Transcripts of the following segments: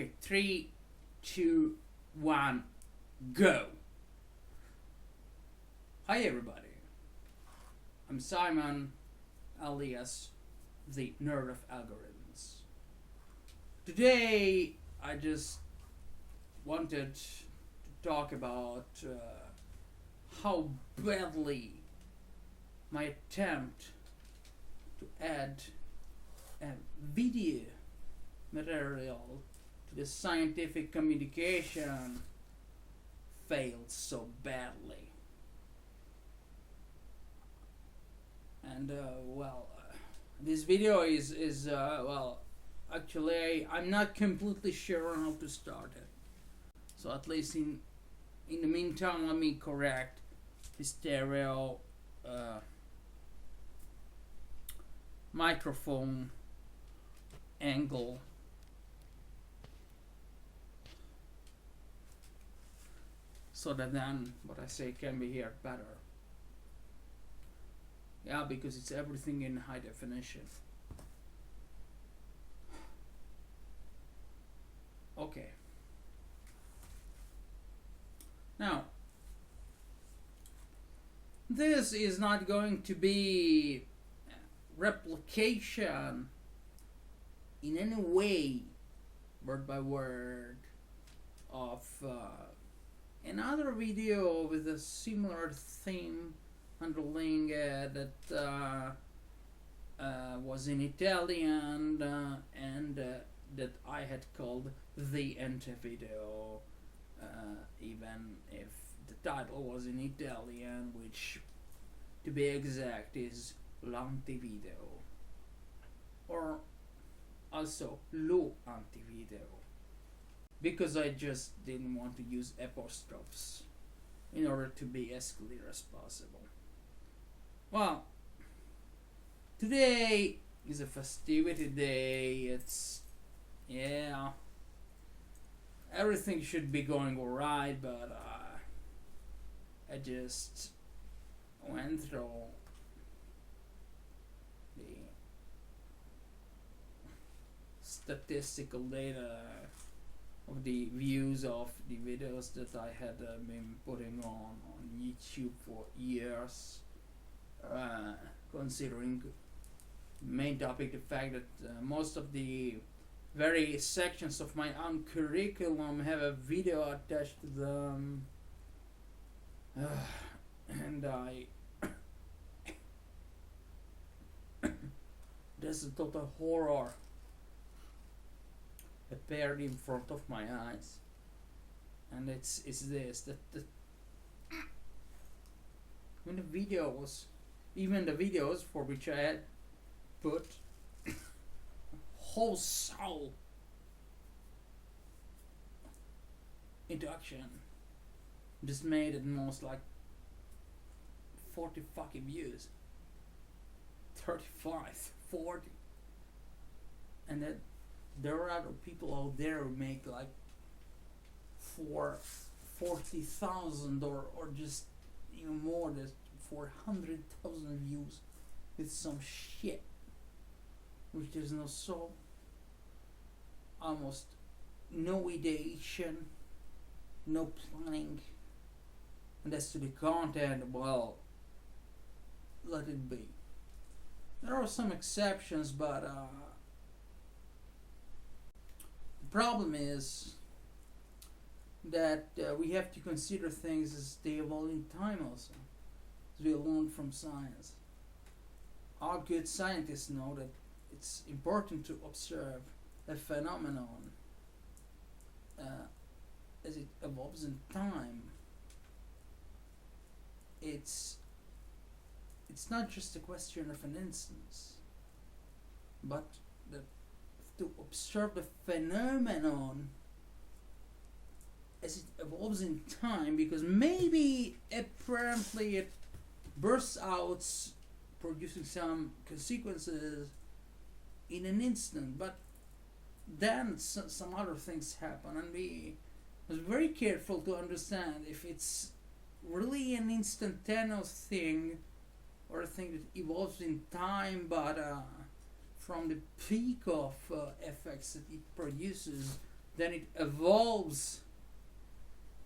Okay, 3, 2, 1, go! Hi everybody, I'm Simon, alias the nerd of algorithms. Today I just wanted to talk about how badly my attempt to add video material to the scientific communication failed so badly. And this video is actually I'm not completely sure on how to start it. So at least in the meantime, let me correct the stereo microphone angle. So that then what I say can be heard better. Yeah, because it's everything in high definition. Okay. Now, this is not going to be replication in any way, word by word, of another video with a similar theme handling that was in Italian and that I had called the Antivideo, even if the title was in Italian, which to be exact is l'Antivideo, or also lo Antivideo, because I just didn't want to use apostrophes in order to be as clear as possible. Well, today is a festivity day. It's, yeah, everything should be going alright, but I just went through the statistical data of the views of the videos that I had been putting on YouTube for years, considering main topic the fact that most of the various sections of my own curriculum have a video attached to them, and I there's a total horror appeared in front of my eyes, and it's this that when the videos, even the videos for which I had put whole soul introduction, just made at most like 40 fucking views, 35, 40, and that there are other people out there who make like 40,000 or just even more than 400,000 views with some shit which there's no soul, almost no ideation, no planning, and as to the content, well, let it be. There are some exceptions, but the problem is that we have to consider things as they evolve in time also, as we learned from science. All good scientists know that it's important to observe a phenomenon as it evolves in time. It's not just a question of an instance, but to observe the phenomenon as it evolves in time, because maybe apparently it bursts out producing some consequences in an instant, but then some other things happen, and we was very careful to understand if it's really an instantaneous thing or a thing that evolves in time, but from the peak of effects that it produces, then it evolves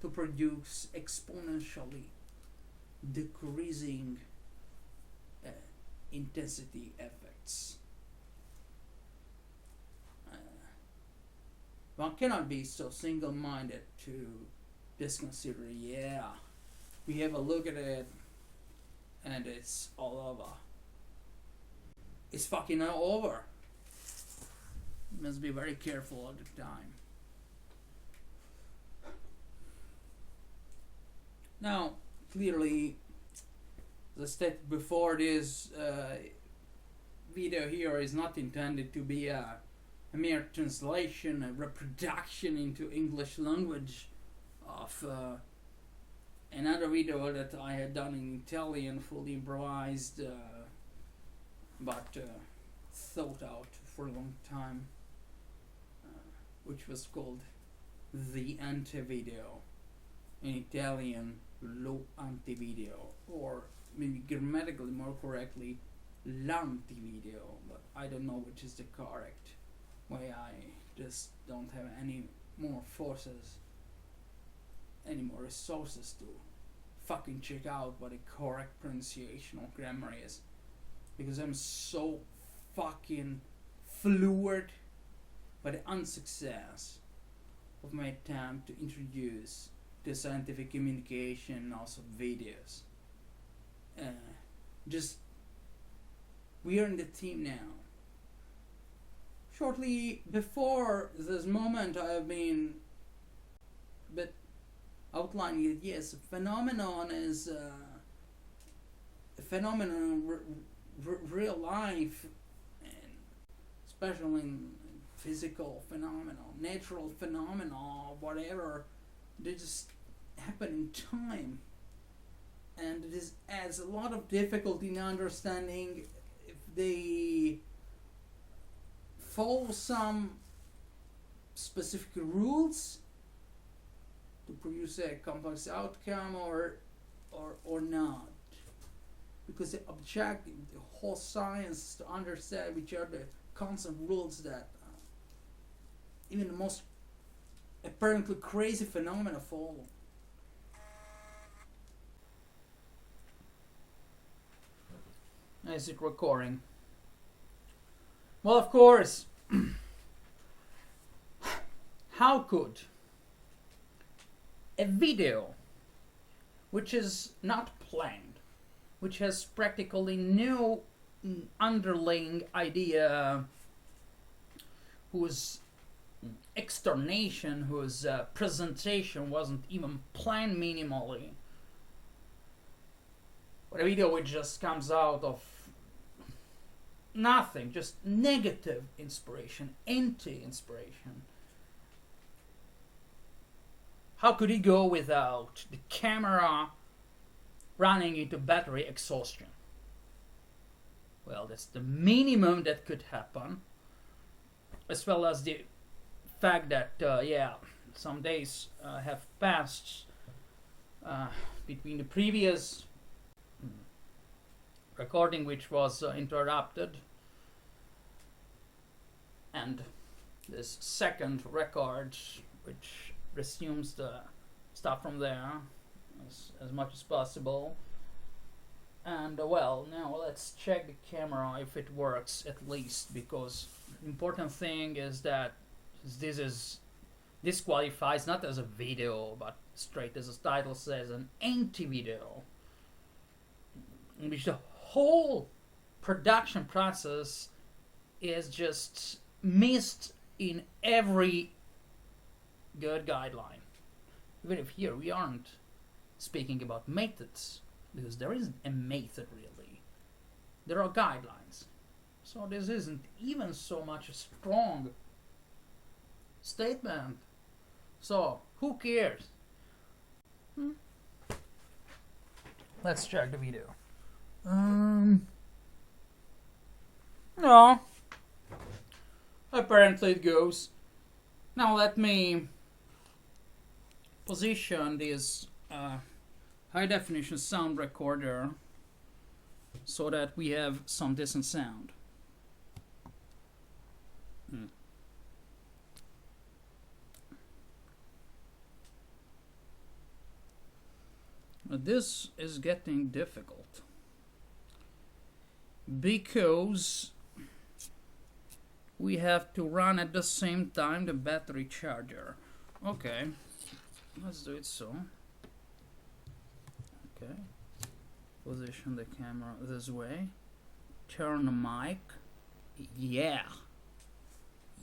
to produce exponentially decreasing intensity effects. One cannot be so single-minded to just consider, yeah, we have a look at it and it's all over. It's fucking all over. You must be very careful all the time. Now, clearly, as I stated before, this video here is not intended to be a mere translation, a reproduction into English language of another video that I had done in Italian, fully improvised, but thought out for a long time, which was called the Antivideo, in Italian, lo Antivideo, or maybe grammatically more correctly, l'Antivideo, but I don't know which is the correct way. I just don't have any more forces, any more resources to fucking check out what the correct pronunciation or grammar is, because I'm so fucking floored by the unsuccess of my attempt to introduce the scientific communication and also videos. Just, we are in the team now. Shortly before this moment, I have been a bit outlining it. Yes, a phenomenon is a phenomenon in real life, and especially in physical phenomena, natural phenomena, whatever, they just happen in time, and this adds a lot of difficulty in understanding if they follow some specific rules to produce a complex outcome or not, because the objective, the whole science, is to understand which are the constant rules that even the most apparently crazy phenomena follow. Is it recording? Well, of course. How could a video which is not planned, which has practically no underlying idea, whose externation, whose presentation wasn't even planned minimally, but a video which just comes out of nothing, just negative inspiration, anti-inspiration. How could he go without the camera running into battery exhaustion? Well, that's the minimum that could happen, as well as the fact that, yeah, some days have passed between the previous recording, which was interrupted, and this second record, which resumes the stuff from there as much as possible. And well, now let's check the camera if it works at least, because the important thing is that this qualifies not as a video, but straight, as the title says, an anti-video, in which the whole production process is just missed in every good guideline. Even if here we aren't speaking about methods, because there isn't a method really. There are guidelines. So this isn't even so much a strong statement. So who cares? Let's check the video. No. Apparently it goes. Now let me position this high definition sound recorder so that we have some decent sound. This is getting difficult because we have to run at the same time the battery charger. Okay, let's do it so. Okay, position the camera this way, turn the mic. Yeah,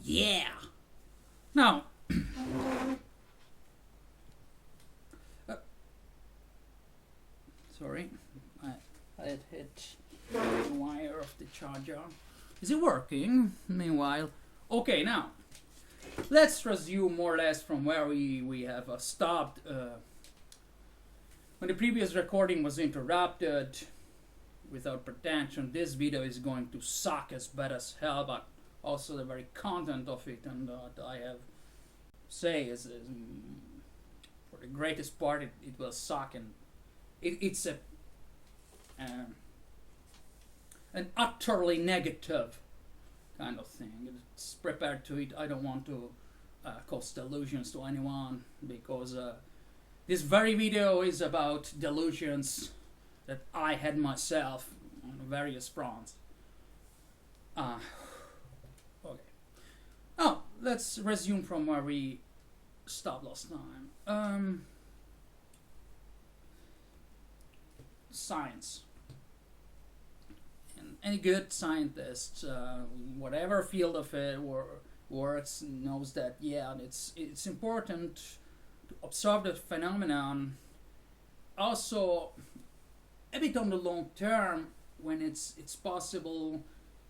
yeah. Now sorry, I had hit the wire of the charger. Is it working? Meanwhile, okay, now let's resume more or less from where we have stopped when the previous recording was interrupted. Without pretension, this video is going to suck as bad as hell, but also the very content of it and what I have say is for the greatest part it will suck, and it's an utterly negative kind of thing. It's prepared to it. I don't want to cause delusions to anyone, because this very video is about delusions that I had myself on various fronts. Okay. Now, let's resume from where we stopped last time. Science. And any good scientist, whatever field of it works, knows that, yeah, it's important to observe the phenomenon. Also, a bit on the long term, when it's possible,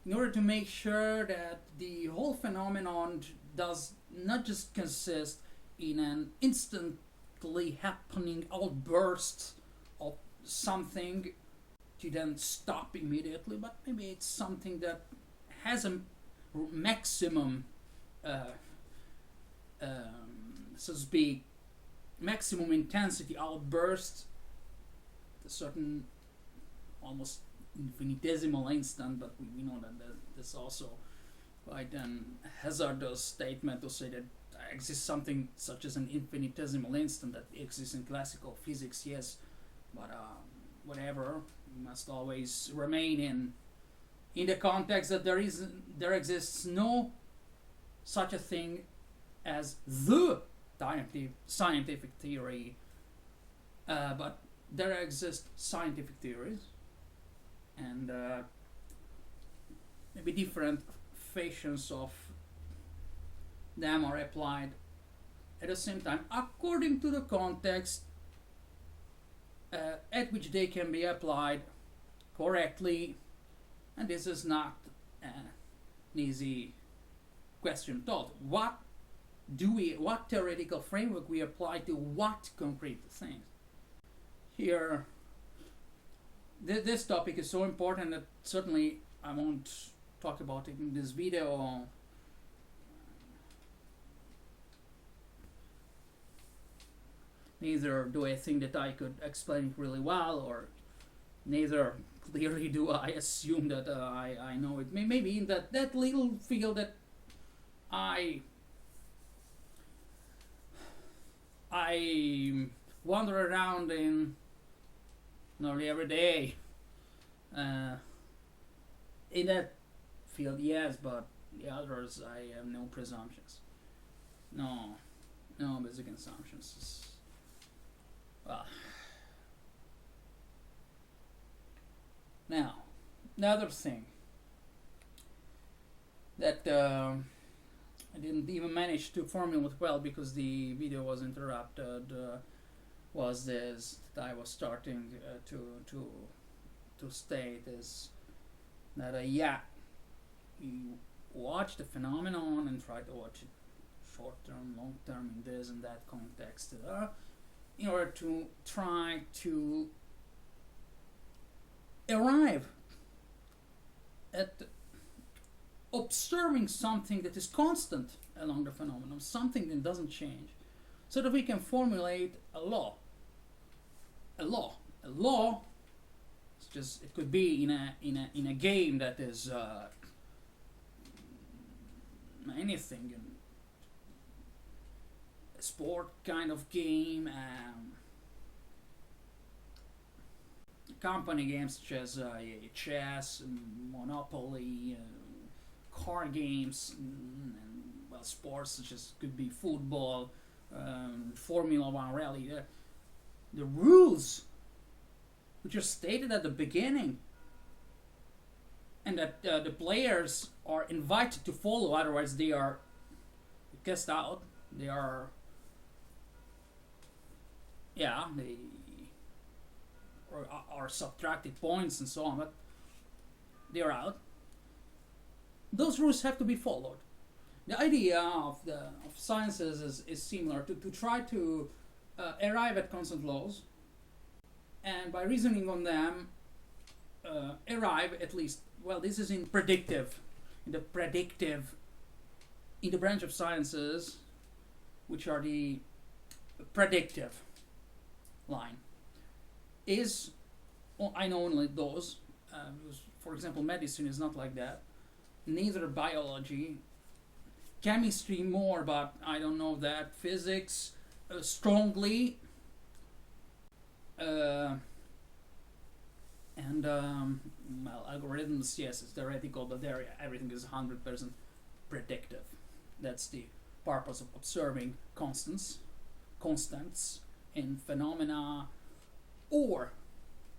in order to make sure that the whole phenomenon does not just consist in an instantly happening outburst of something to then stop immediately, but maybe it's something that has a maximum, so to speak, maximum intensity outburst, a certain almost infinitesimal instant, but we know that there's also quite an hazardous statement to say that there exists something such as an infinitesimal instant that exists in classical physics, yes, but whatever, we must always remain in the context that there exists no such a thing as the scientific theory, but there exist scientific theories, and maybe different fashions of them are applied at the same time according to the context at which they can be applied correctly, and this is not an easy question at all. What theoretical framework we apply to what concrete things? Here, this topic is so important that certainly I won't talk about it in this video. Neither do I think that I could explain it really well, or neither clearly do I assume that I know it. Maybe in that little field that I wander around in nearly every day. In that field, yes, but the others, I have no presumptions. No basic assumptions. Well, now, the other thing that I didn't even manage to formulate well because the video was interrupted was this that I was starting to state is that yeah, you watch the phenomenon and try to watch it short term, long term, in this and that context, in order to try to arrive at observing something that is constant along the phenomenon, something that doesn't change, so that we can formulate a law. A law. It's just, it could be in a game that is anything, a sport kind of game, company games such as chess, Monopoly, car games, and well, sports such as could be football, Formula One rally. The rules, which are stated at the beginning, and that the players are invited to follow, otherwise they are cast out. They are, yeah, they are subtracted points and so on, but they are out. Those rules have to be followed. The idea of sciences is similar to try to arrive at constant laws, and by reasoning on them, arrive at least. Well, this is in the branch of sciences, which are the predictive line. I know only those. Because, for example, medicine is not like that. Neither biology, chemistry more, but I don't know that. Physics, strongly. And well, algorithms, yes, it's theoretical, but there everything is 100% predictive. That's the purpose of observing constants in phenomena or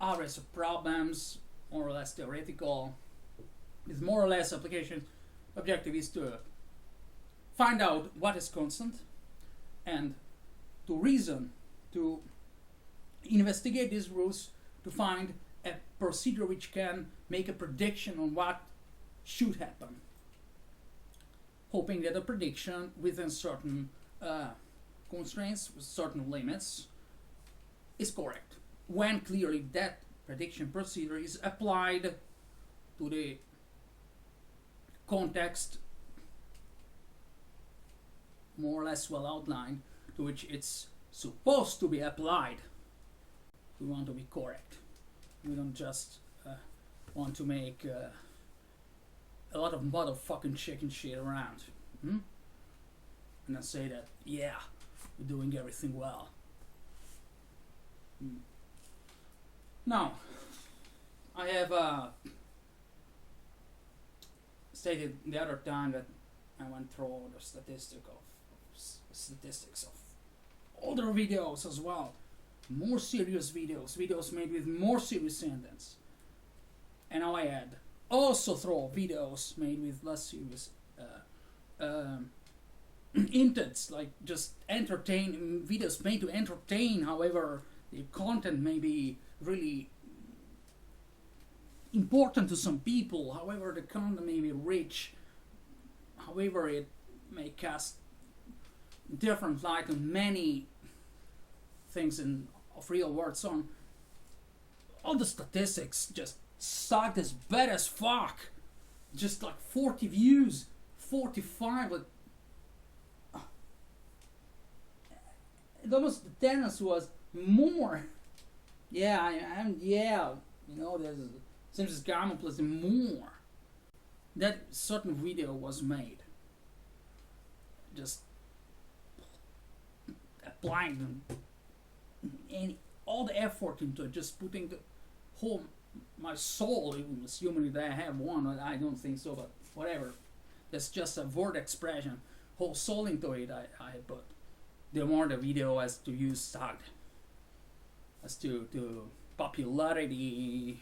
areas of problems, more or less theoretical, with more or less application. Objective is to find out what is constant and to reason, to investigate these rules, to find a procedure which can make a prediction on what should happen, hoping that a prediction within certain constraints, with certain limits, is correct, when clearly that prediction procedure is applied to the context more or less well outlined to which it's supposed to be applied. We want to be correct. We don't just want to make a lot of motherfucking chicken shit around. And then say that, yeah, we're doing everything well. Now, I have stated the other time that I went through the statistics of older videos as well, more serious videos made with more serious contents, and now I add also throw videos made with less serious intents, like just entertain videos made to entertain. However, the content may be really important to some people. However, the content may be rich. However, it may cast different light on many things of real world. So on. All the statistics just sucked as bad as fuck. Just like 40 views, 45. Like, almost the tendency was more. Yeah, you know, there's seems commonplace more. That certain video was made. Just applying all the effort into it, just putting the whole my soul, even assuming that I have one. I don't think so, but whatever. That's just a word expression. Whole soul into it. I put. The more the video has to use sucked, as to popularity,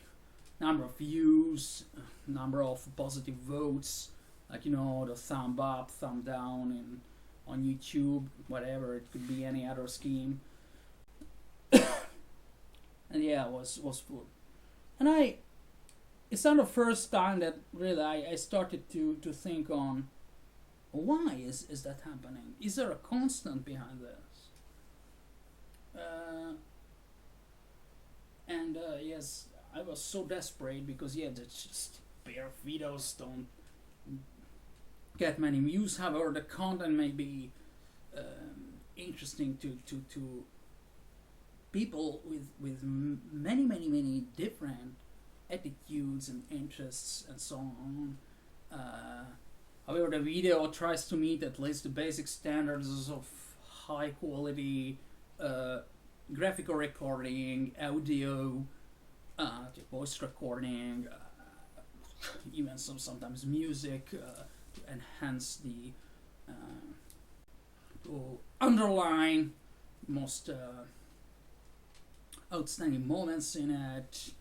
number of views, number of positive votes, like, you know, the thumb up, thumb down, and on YouTube, whatever, it could be any other scheme. And yeah, it was full. And it's not the first time that really I started to think on, why is that happening? Is there a constant behind this? Yes, I was so desperate because it's just bare videos don't get many views. However, the content may be interesting to people with many different attitudes and interests and so on. However, the video tries to meet at least the basic standards of high quality graphical recording, audio, to voice recording, even sometimes music to enhance the to underline most outstanding moments in it.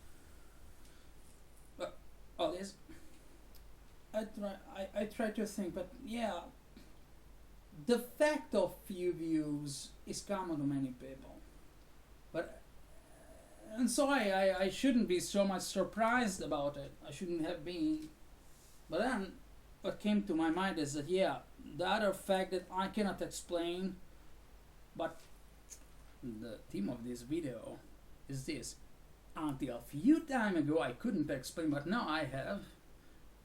All this I try to think, but yeah, the fact of few views is common to many people, but and so I shouldn't be so much surprised about it. I shouldn't have been. But then what came to my mind is that yeah, the other fact that I cannot explain, but the theme of this video is this. Until a few time ago I couldn't explain, but now I have.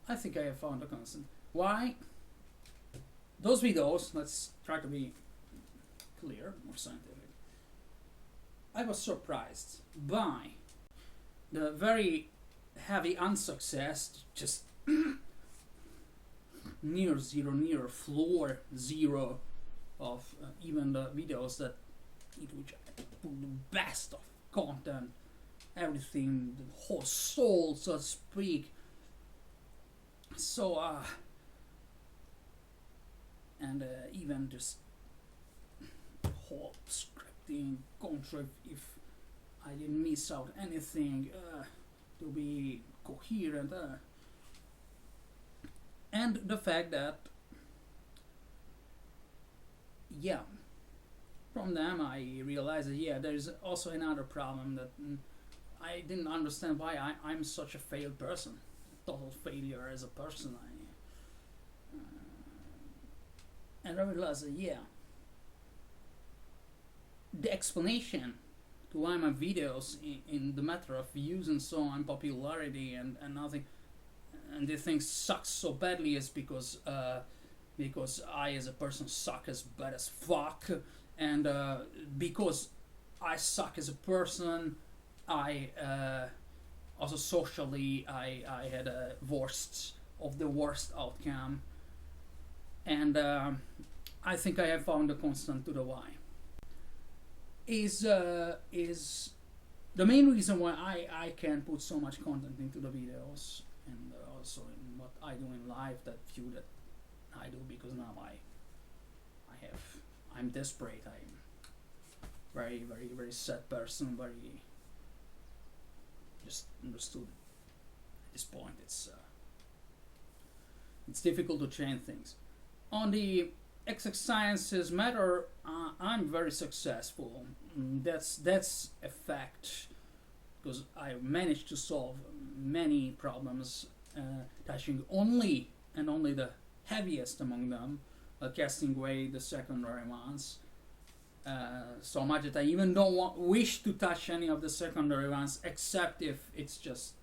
I think I have found a constant. Why? Those videos, let's try to be clear, more scientific. I was surprised by the very heavy unsuccess, just near zero, near floor zero of even the videos that which I put the best of content, everything, the whole soul, so to speak. So and even just whole scripting control, if I didn't miss out anything, to be coherent, and the fact that yeah, from them I realized that yeah, there is also another problem that I didn't understand why I'm such a failed person, total failure as a person. And I realized that yeah, the explanation to why my videos in the matter of views and so on, popularity and nothing, and these things suck so badly is because I as a person suck as bad as fuck, and because I suck as a person, I also socially I had a worst of the worst outcome, and I think I have found a constant to the why. Is the main reason why I can put so much content into the videos, and also in what I do in life, that few that I do, because now I'm desperate. I'm very very very sad person, very just understood at this point. It's difficult to change things. On the XX Sciences matter, I'm very successful. That's a fact, because I managed to solve many problems, touching only and only the heaviest among them, casting away the secondary ones. So much that I even don't wish to touch any of the secondary ones, except if it's just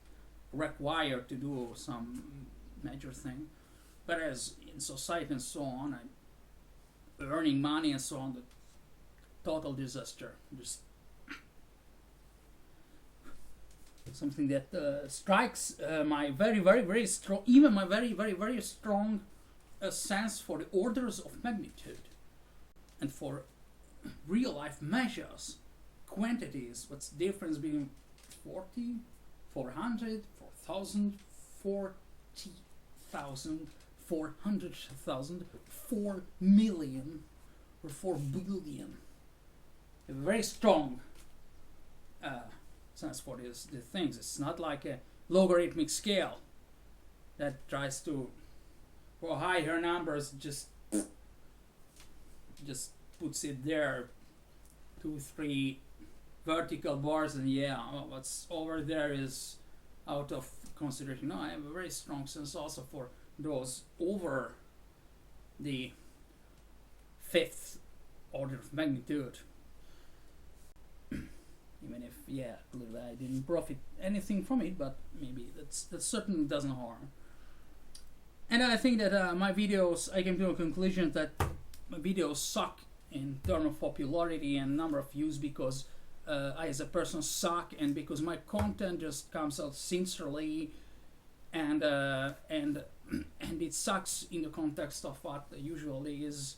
required to do some major thing. Whereas in society and so on, I'm earning money and so on, the total disaster. Just something that strikes my very very very strong, even my very very very strong sense for the orders of magnitude, and for real life measures, quantities. What's the difference between 40, 400, 4,000, 40,000, 400,000, 4 million, or 4 billion? A very strong sense for the things. It's not like a logarithmic scale that tries to, for higher numbers, just puts it there, 2, 3 vertical bars, and yeah, what's over there is out of consideration. No, I have a very strong sense also for those over the 5th order of magnitude. Even if, yeah, clearly I didn't profit anything from it, but maybe that certainly doesn't harm. And I think that my videos, I came to a conclusion that my videos suck in terms of popularity and number of views, because I as a person suck, and because my content just comes out sincerely, and it sucks in the context of what usually is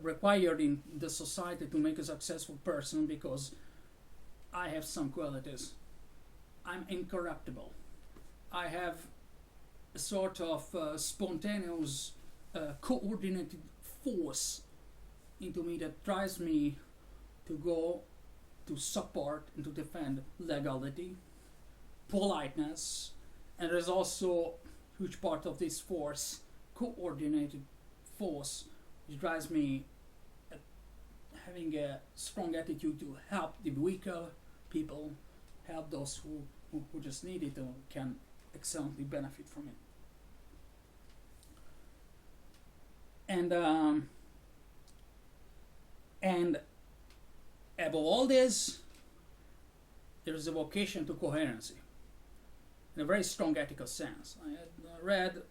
required in the society to make a successful person, because I have some qualities I'm incorruptible. I have a sort of spontaneous, coordinated force into me that drives me to go to support and to defend legality, politeness, and there's also a huge part of this force, coordinated force, which drives me at having a strong attitude to help the weaker people, help those who just need it and can excellently benefit from it. And above all this, there is a vocation to coherency in a very strong ethical sense. I had read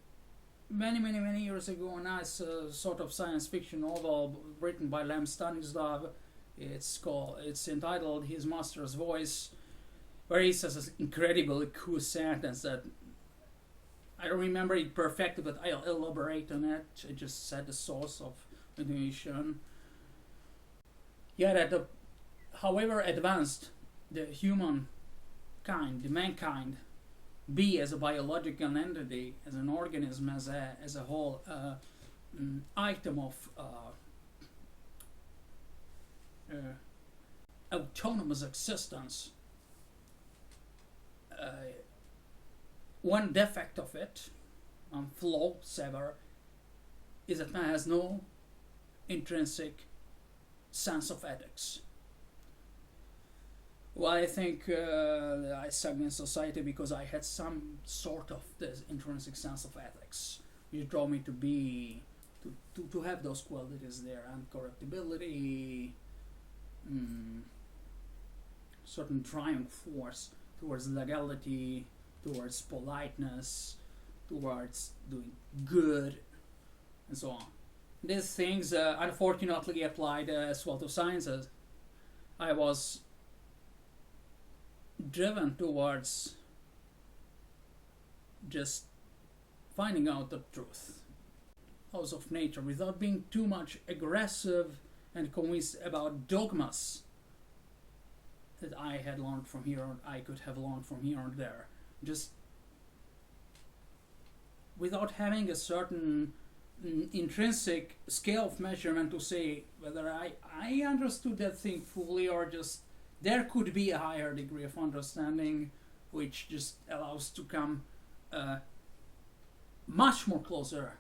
many years ago a nice sort of science fiction novel written by Lem Stanislav. It's entitled His Master's Voice, where he says this incredibly cool sentence that I don't remember it perfectly, but I'll elaborate on it. I just said the source of intuition. Yeah, that however advanced the humankind, the mankind, be as a biological entity, as an organism, as a whole item of autonomous existence, one defect of it, flaw, sever, is that man has no intrinsic sense of ethics. Well, I think I sucked in society because I had some sort of this intrinsic sense of ethics, which drove me to be, to have those qualities there, incorruptibility, certain driving force towards legality, towards politeness, towards doing good, and so on. These things unfortunately applied as well to sciences. I was driven towards just finding out the truth, laws of nature, without being too much aggressive and convinced about dogmas that I had learned from here or I could have learned from here or there. Just without having a certain intrinsic scale of measurement to say whether I understood that thing fully, or just there could be a higher degree of understanding which just allows to come much more closer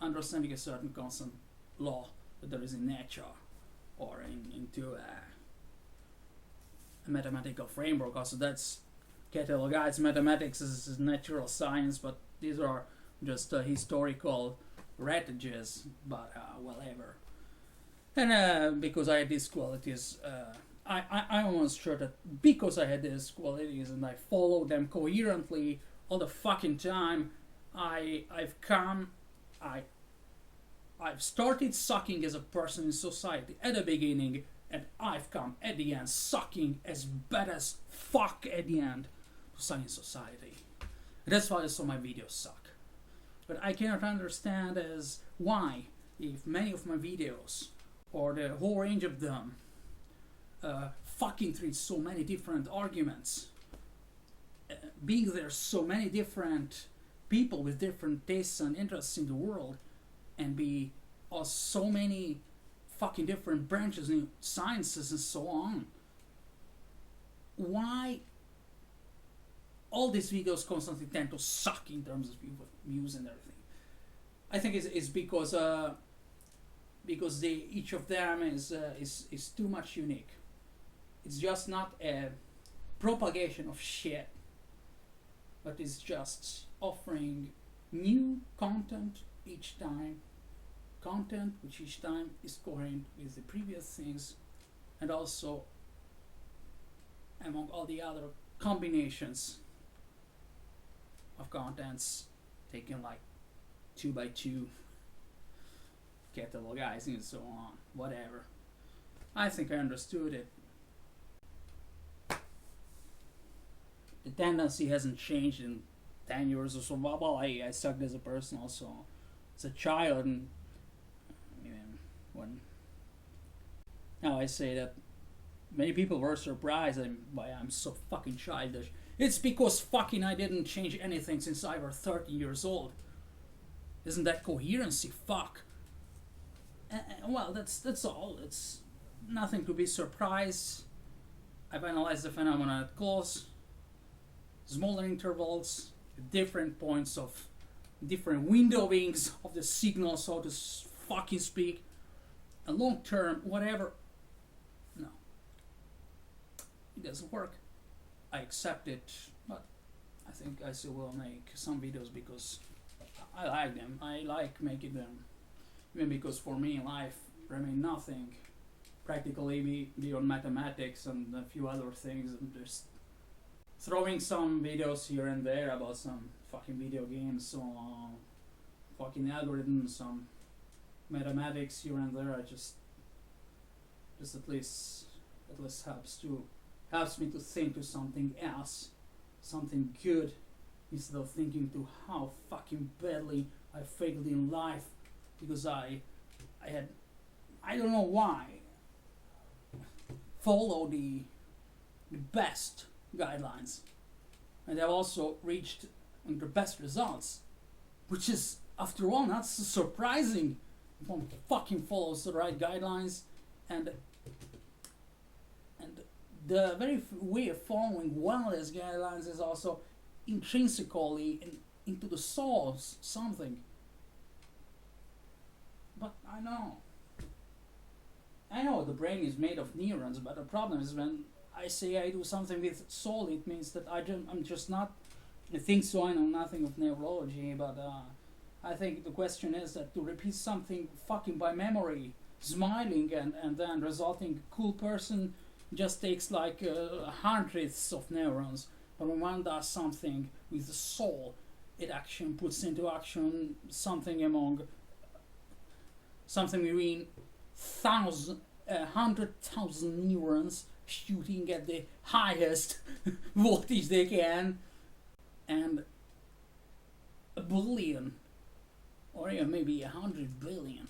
understanding a certain constant law that there is in nature or into a mathematical framework. Also, that's catalogized mathematics is natural science, but these are just historical retages, but whatever. And because I had these qualities, I'm almost sure that because I had these qualities and I followed them coherently all the fucking time, I've started sucking as a person in society at the beginning, and I've come at the end sucking as bad as fuck at the end to suck in society. And that's why some of my videos suck. But I cannot understand as why, if many of my videos, or the whole range of them, fucking treat so many different arguments, being there so many different people with different tastes and interests in the world, and be so many fucking different branches in sciences and so on, why all these videos constantly tend to suck in terms of views and everything? I think it's because each of them is too much unique. It's just not a propagation of shit, but it's just offering new content each time, content which each time is coherent with the previous things, and also among all the other combinations of contents taken like 2 by 2, catalogizing and so on, whatever. I think I understood it. The tendency hasn't changed in 10 years or so. Well, I sucked as a person also as a child, and when now I say that many people were surprised by I'm so fucking childish. It's because fucking I didn't change anything since I was 30 years old. Isn't that coherency? Fuck. Well, that's all. It's nothing to be surprised. I've analyzed the phenomena at close, smaller intervals, different points of different windowings of the signal, so to fucking speak. And long term, whatever. No. It doesn't work. I accept it, but I think I still will make some videos because I like them. I like making them. Even because for me life remained nothing practically beyond mathematics and a few other things. I'm just throwing some videos here and there about some fucking video games, some fucking algorithms, some mathematics here and there. I just at least helps me to think to something else, something good, instead of thinking to how fucking badly I failed in life because I don't know why, follow the best guidelines, and I've also reached the best results, which is after all not so surprising if one fucking follows the right guidelines. And the very way of following well as guidelines is also intrinsically into the soul something. But I know the brain is made of neurons, but the problem is when I say I do something with soul, it means that I'm just not. I think so. I know nothing of neurology, but I think the question is that to repeat something fucking by memory, smiling and then resulting cool person just takes like hundreds of neurons. But when one does something with the soul, it actually puts into action something between 100,000 neurons shooting at the highest voltage they can, and a billion, or even maybe 100 billion.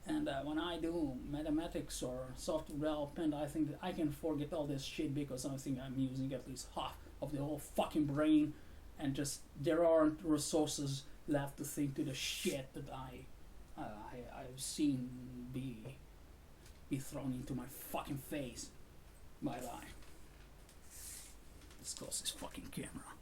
And when I do mathematics or software development, I think that I can forget all this shit because I think I'm using at least half of the whole fucking brain, and just there aren't resources left to think to the shit that I've seen be thrown into my fucking face by Let's close this fucking camera.